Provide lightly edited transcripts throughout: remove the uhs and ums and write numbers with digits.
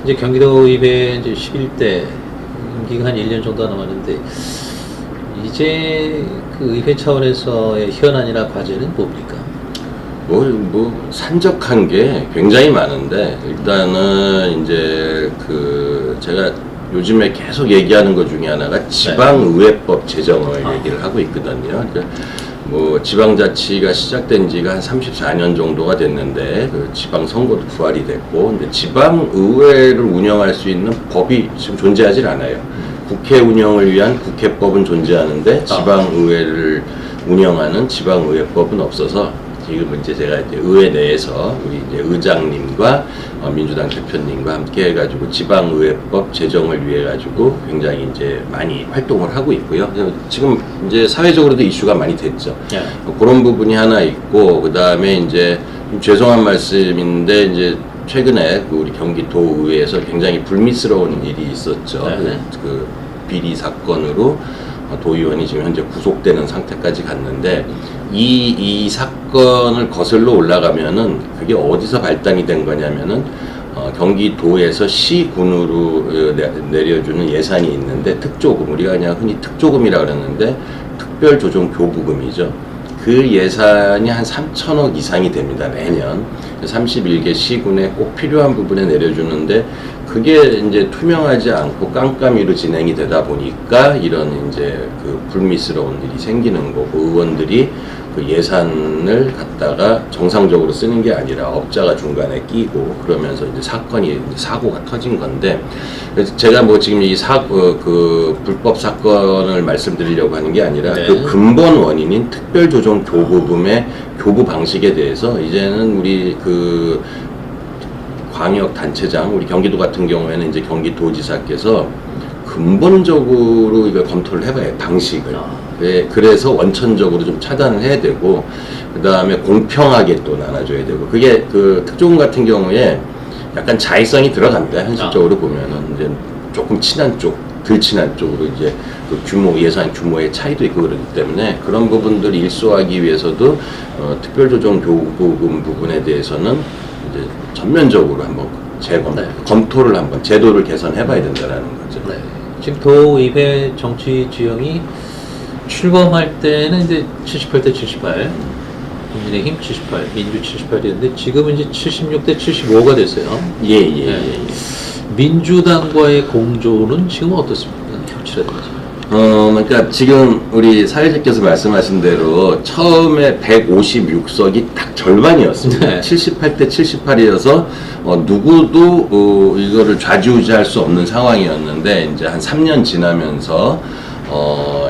이제 경기도의회 이제 11대 임기가 한 1년 정도 남았는데 이제 그 의회 차원에서의 현안이나 과제는 뭡니까? 산적한 게 굉장히 많은데, 일단은 이제 제가 요즘에 계속 얘기하는 것 중에 하나가 지방의회법 제정을 얘기를 하고 있거든요. 그러니까 지방자치가 시작된 지가 한 34년 정도가 됐는데, 지방선거도 부활이 됐고, 근데 지방의회를 운영할 수 있는 법이 지금 존재하질 않아요. 국회 운영을 위한 국회법은 존재하는데, 지방의회를 운영하는 지방의회법은 없어서, 지금 이제 제가 이제 의회 내에서 우리 이제 의장님과 민주당 대표님과 함께 해가지고 지방의회법 제정을 위해 가지고 굉장히 이제 많이 활동을 하고 있고요. 지금 이제 사회적으로도 이슈가 많이 됐죠. 그런 부분이 하나 있고, 그 다음에 이제 좀 죄송한 말씀인데 이제 최근에 우리 경기도의회에서 굉장히 불미스러운 일이 있었죠. 그 비리 사건으로 도의원이 지금 현재 구속되는 상태까지 갔는데, 이 사건을 거슬러 올라가면은 그게 어디서 발단이 된 거냐면은 경기도에서 시군으로 내려주는 예산이 있는데, 특조금, 우리가 그냥 흔히 특조금이라고 그러는데 특별조정교부금이죠. 그 예산이 한 3천억 이상이 됩니다, 매년. 31개 시군에 꼭 필요한 부분에 내려주는데, 그게 이제 투명하지 않고 깜깜이로 진행이 되다 보니까 이런 이제 불미스러운 일이 생기는 거고, 의원들이 그 예산을 갖다가 정상적으로 쓰는 게 아니라 업자가 중간에 끼고 그러면서 이제 사고가 터진 건데, 그래서 제가 지금 이 불법 사건을 말씀드리려고 하는 게 아니라 그 근본 원인인 특별조정교부금의 교부 방식에 대해서 이제는 우리 광역단체장, 우리 경기도 같은 경우에는 이제 경기도지사께서 근본적으로 이걸 검토를 해봐요, 방식을. 그래서 원천적으로 좀 차단을 해야 되고, 그 다음에 공평하게 또 나눠줘야 되고, 그게 특조금 같은 경우에 약간 자의성이 들어갑니다, 현실적으로 보면은. 이제 조금 친한 쪽, 덜 친한 쪽으로 이제 예산 규모의 차이도 있고 그러기 때문에 그런 부분들을 일소하기 위해서도 특별조정교부금 부분에 대해서는 이제 전면적으로 한번 검토를 한번 제도를 개선해봐야 된다라는 거죠. 지금 도의회 정치 지형이 출범할 때는 이제 78대 78, 국민의힘 78, 민주 78이었는데 지금은 이제 76대 75가 됐어요. 민주당과의 공조는 지금 어떻습니까? 협치라든지. 그러니까 지금 우리 사회자께서 말씀하신 대로 처음에 156석이 딱 절반이었습니다. 78대 78이어서 누구도 이거를 좌지우지할 수 없는 상황이었는데, 이제 한 3년 지나면서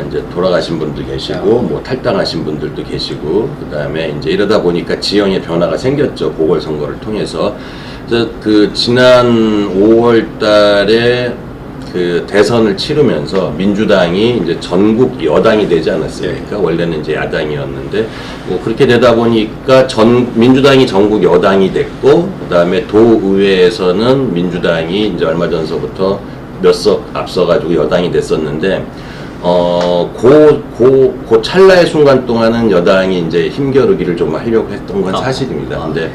이제 돌아가신 분도 계시고 탈당하신 분들도 계시고, 그 다음에 이제 이러다 보니까 지형의 변화가 생겼죠, 보궐선거를 통해서. 그래서 지난 5월달에 대선을 치르면서 민주당이 이제 전국 여당이 되지 않았습니까? 원래는 이제 야당이었는데, 그렇게 되다 보니까 민주당이 전국 여당이 됐고, 그 다음에 도의회에서는 민주당이 이제 얼마 전서부터 몇 석 앞서가지고 여당이 됐었는데, 그 찰나의 순간 동안은 여당이 이제 힘겨루기를 좀 하려고 했던 건 사실입니다. 근데,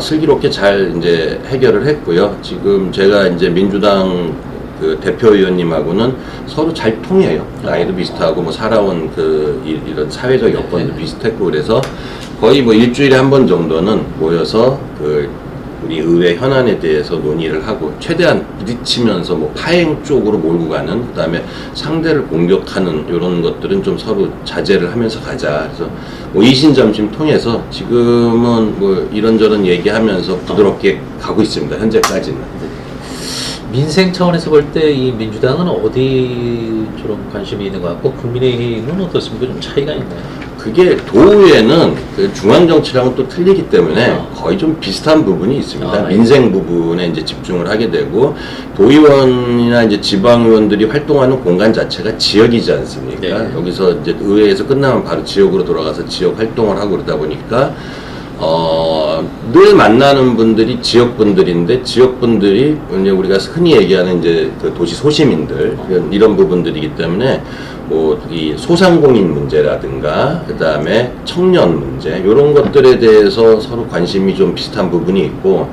슬기롭게 잘 이제 해결을 했고요. 지금 제가 이제 민주당 대표의원님하고는 서로 잘 통해요. 나이도 비슷하고 살아온 이런 사회적 여건도 비슷했고, 그래서 거의 일주일에 한 번 정도는 모여서 우리 의회 현안에 대해서 논의를 하고, 최대한 부딪히면서 파행 쪽으로 몰고 가는, 그 다음에 상대를 공격하는 이런 것들은 좀 서로 자제를 하면서 가자. 그래서 이신점심 통해서 지금은 이런저런 얘기하면서 부드럽게 가고 있습니다, 현재까지는. 민생 차원에서 볼 때 이 민주당은 어디처럼 관심이 있는 것 같고, 국민의힘은 어떻습니까? 좀 차이가 있나요? 그게 도의회는 중앙정치랑은 또 틀리기 때문에 거의 좀 비슷한 부분이 있습니다. 민생 부분에 이제 집중을 하게 되고, 도의원이나 이제 지방의원들이 활동하는 공간 자체가 지역이지 않습니까? 여기서 이제 의회에서 끝나면 바로 지역으로 돌아가서 지역 활동을 하고 그러다 보니까 늘 만나는 분들이 지역분들인데, 지역분들이 이제 우리가 흔히 얘기하는 이제 도시 소시민들, 이런 부분들이기 때문에 이 소상공인 문제라든가, 그 다음에 청년 문제, 이런 것들에 대해서 서로 관심이 좀 비슷한 부분이 있고,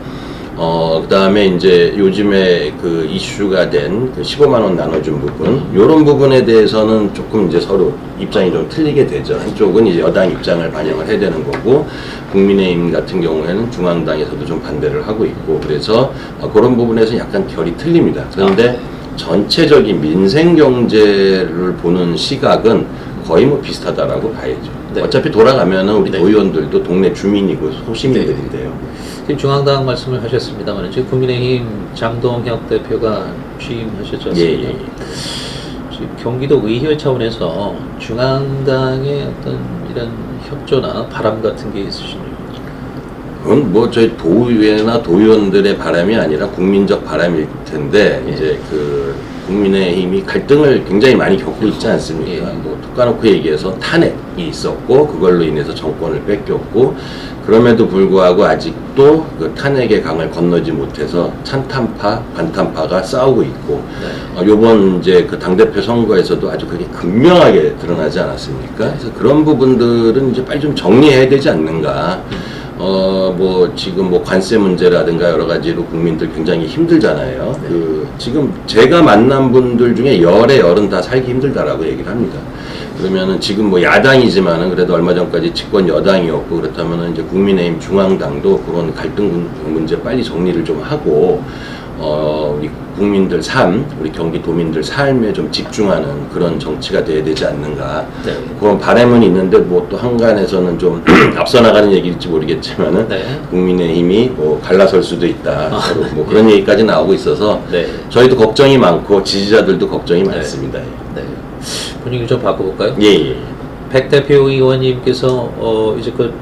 그 다음에 이제 요즘에 그 이슈가 된 그 15만 원 나눠준 부분, 요런 부분에 대해서는 조금 이제 서로 입장이 좀 틀리게 되죠. 한쪽은 이제 여당 입장을 반영을 해야 되는 거고, 국민의힘 같은 경우에는 중앙당에서도 좀 반대를 하고 있고, 그래서 그런 부분에서 약간 결이 틀립니다. 그런데 전체적인 민생 경제를 보는 시각은 거의 뭐 비슷하다라고 봐야죠. 네. 어차피 돌아가면은 우리 네. 도의원들도 동네 주민이고 소시민들인데요. 지금 중앙당 말씀을 하셨습니다만 지금 국민의힘 장동혁 대표가 취임하셨지 않습니까? 예, 예. 지금 경기도 의회 차원에서 중앙당의 어떤 이런 협조나 바람 같은 게 있으신가요? 그건 뭐 저희 도의회나 도의원들의 바람이 아니라 국민적 바람일 텐데 예. 이제 그 국민의힘이 갈등을 굉장히 많이 겪고 있지 않습니까? 예. 뭐 톡 까놓고 얘기해서 탄핵이 있었고 그걸로 인해서 정권을 뺏겼고 그럼에도 불구하고 아직도 그 탄핵의 강을 건너지 못해서 찬탄파, 반탄파가 싸우고 있고 네. 요번 이제 그 당대표 선거에서도 아주 그게 극명하게 드러나지 않았습니까? 그래서 그런 부분들은 이제 빨리 좀 정리해야 되지 않는가. 뭐, 지금 뭐 관세 문제라든가 여러 가지로 국민들 굉장히 힘들잖아요. 네. 지금 제가 만난 분들 중에 열의 열은 다 살기 힘들다라고 얘기를 합니다. 그러면은 지금 뭐 야당이지만은 그래도 얼마 전까지 집권 여당이었고 그렇다면은 이제 국민의힘 중앙당도 그런 갈등 문제 빨리 정리를 좀 하고 우리 국민들 삶, 우리 경기도민들 삶에 좀 집중하는 그런 정치가 돼야 되지 않는가. 네. 그런 바람은 있는데 뭐 또 한간에서는 좀 앞서 나가는 얘기일지 모르겠지만은 네. 국민의힘이 뭐 갈라설 수도 있다. 서로 뭐 네. 그런 얘기까지 나오고 있어서 네. 저희도 걱정이 많고 지지자들도 걱정이 네. 많습니다. 네. 분위기 좀 바꿔볼까요? 예, 예. 백 대표 의원님께서 이제 그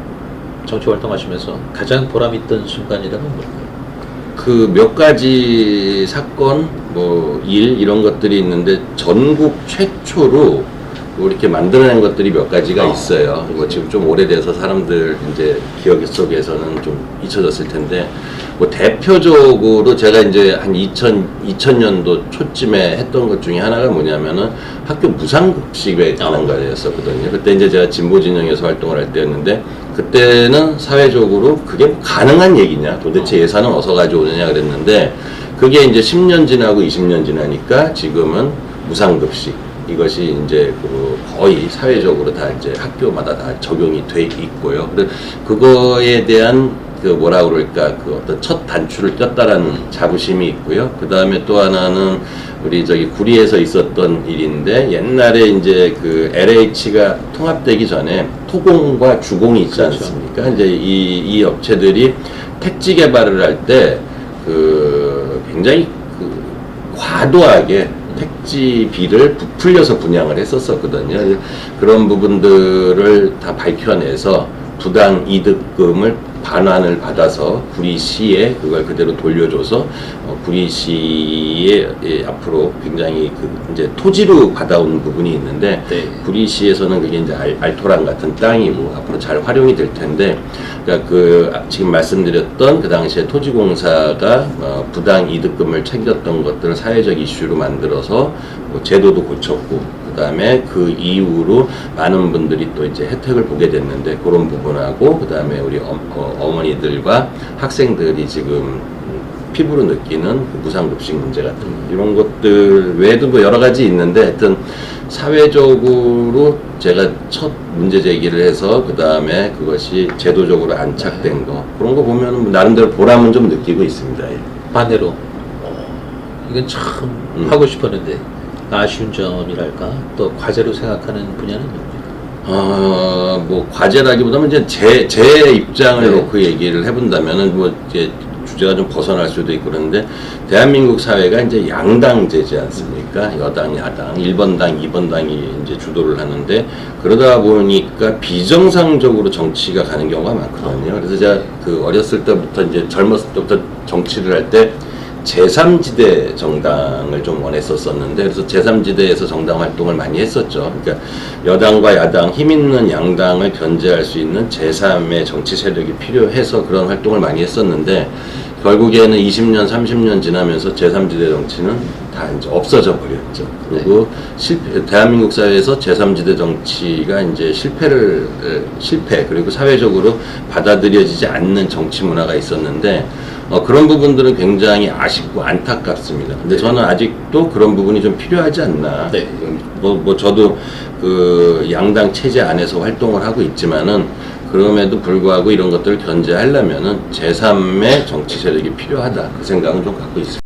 정치 활동하시면서 가장 보람있던 순간이라면 뭘까요? 그 몇 가지 사건, 뭐 일 이런 것들이 있는데 전국 최초로 뭐 이렇게 만들어낸 것들이 몇 가지가 있어요. 이거 지금 좀 오래돼서 사람들 이제 기억 속에서는 좀 잊혀졌을 텐데 뭐 대표적으로 제가 이제 한 2000년도 초쯤에 했던 것 중에 하나가 뭐냐면은 학교 무상급식에 관한 거였었거든요. 그때 이제 제가 진보 진영에서 활동을 할 때였는데 그때는 사회적으로 그게 가능한 얘기냐, 도대체 예산은 어디서 가져오느냐 그랬는데 그게 이제 10년 지나고 20년 지나니까 지금은 무상급식 이것이 이제 그 거의 사회적으로 다 이제 학교마다 다 적용이 돼 있고요. 그거에 대한 그 뭐라 그럴까 그 어떤 첫 단추를 꼈다라는 자부심이 있고요. 그 다음에 또 하나는 우리 저기 구리에서 있었던 일인데 옛날에 이제 그 LH가 통합되기 전에 토공과 주공이 있지 그렇죠. 않습니까? 이제 이 업체들이 택지 개발을 할 때 그 굉장히 그 과도하게 택지비를 부풀려서 분양을 했었거든요. 그런 부분들을 다 밝혀내서 부당 이득금을 반환을 받아서 구리시에 그걸 그대로 돌려줘서 구리시에 앞으로 굉장히 그 이제 토지로 받아온 부분이 있는데 네. 구리시에서는 그게 이제 알토란 같은 땅이고 앞으로 잘 활용이 될 텐데 그러니까 그 지금 말씀드렸던 그 당시에 토지공사가 부당 이득금을 챙겼던 것들을 사회적 이슈로 만들어서 뭐 제도도 고쳤고 그 다음에 그 이후로 많은 분들이 또 이제 혜택을 보게 됐는데 그런 부분하고 그 다음에 우리 어머니들과 학생들이 지금 피부로 느끼는 그 무상급식 문제 같은 이런 것들 외에도 뭐 여러 가지 있는데 하여튼 사회적으로 제가 첫 문제 제기를 해서 그 다음에 그것이 제도적으로 안착된 거 그런 거 보면은 뭐 나름대로 보람은 좀 느끼고 있습니다. 예. 반대로 이건 참 하고 싶었는데 아쉬운 점이랄까 또 과제로 생각하는 분야는 뭡니까? 뭐 과제라기보다는 이제 제 입장을 네. 놓고 얘기를 해본다면은 뭐 이제 주제가 좀 벗어날 수도 있고 그런데 대한민국 사회가 이제 양당제지 않습니까? 여당, 야당, 1번당, 2번당이 이제 주도를 하는데 그러다 보니까 비정상적으로 정치가 가는 경우가 많거든요. 그래서 제가 그 어렸을 때부터 이제 젊었을 때부터 정치를 할 때 제3지대 정당을 좀 원했었었는데 그래서 제3지대에서 정당 활동을 많이 했었죠. 그러니까 여당과 야당 힘 있는 양당을 견제할 수 있는 제3의 정치 세력이 필요해서 그런 활동을 많이 했었는데 결국에는 20년, 30년 지나면서 제3지대 정치는 다 이제 없어져 버렸죠. 그리고 대한민국 사회에서 제3지대 정치가 이제 실패, 그리고 사회적으로 받아들여지지 않는 정치 문화가 있었는데, 그런 부분들은 굉장히 아쉽고 안타깝습니다. 근데 저는 아직도 그런 부분이 좀 필요하지 않나. 네. 저도 그 양당 체제 안에서 활동을 하고 있지만은, 그럼에도 불구하고 이런 것들을 견제하려면은 제3의 정치 세력이 필요하다. 그 생각은 좀 갖고 있습니다.